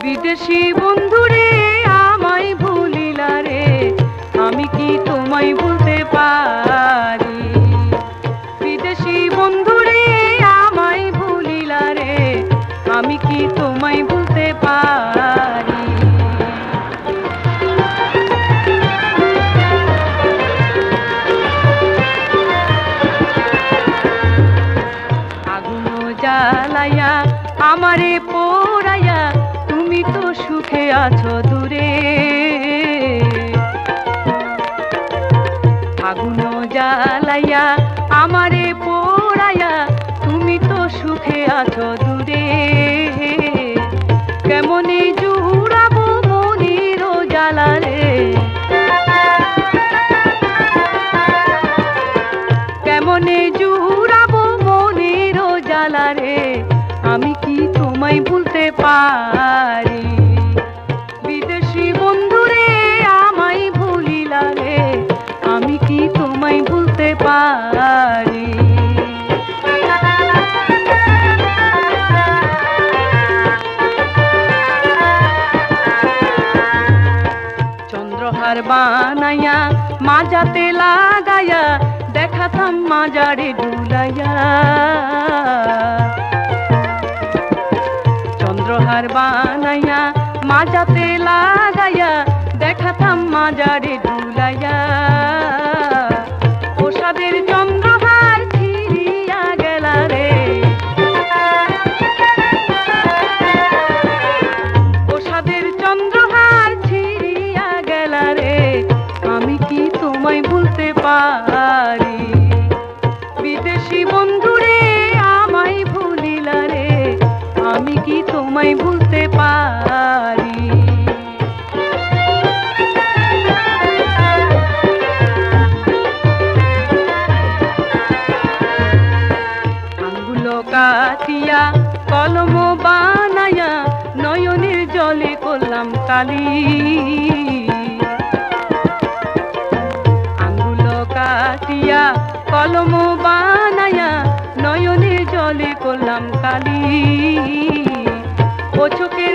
বিদেশি বন্ধুরে আমায় ভুলিলা রে, আমি কি তোমায় ভুলতে পারি? বিদেশি বন্ধুরে আমায় ভুলিলা রে, আমি কি তোমায় ভুলতে পারি? আগুন জ্বালাইয়া আমারে পোড়াইয়া তুমি তো সুখে আছো দূরে। আগুন জ্বালাইয়া আমারে পোড়াইয়া তুমি তো সুখে আছো দূরে। কেমনে জুড়াবো মনের জ্বালা রে, কেমনে জুড়াবো মনের জ্বালা রে, আমি কি তোমায় ভুলতে পারি? বিদেশি বন্ধুরে আমায় ভুলিলা রে, আমি কি তোমায় ভুলতে পারি? চন্দ্রহার বানাইয়া মাজাতে লাগাইয়া দেখাতাম মাজারে ডুলাইয়া। চন্দ্রহার বানাইয়া মাজাতে লাগাইয়া দেখাতাম মাজারে ডুলাইয়া। ওষাদের চন্দ্রহার ছিড়িয়া গেলা রে, ওষাদের চন্দ্রহার ছিড়িয়া গেলা রে, আমি কি তোমায় ভুলতে পারি? বিদেশি বন্ধুরে আমায় ভুলিলা রে, আমি কি তোমায় ভুলতে পারি? আঙ্গুল কাটিয়া কলম বানাইয়া নয়নের জলে করলাম কালি। আঙ্গুল কাটিয়া কলম বানাইয়া নয়নের জলে করলাম কালি। ও চোখের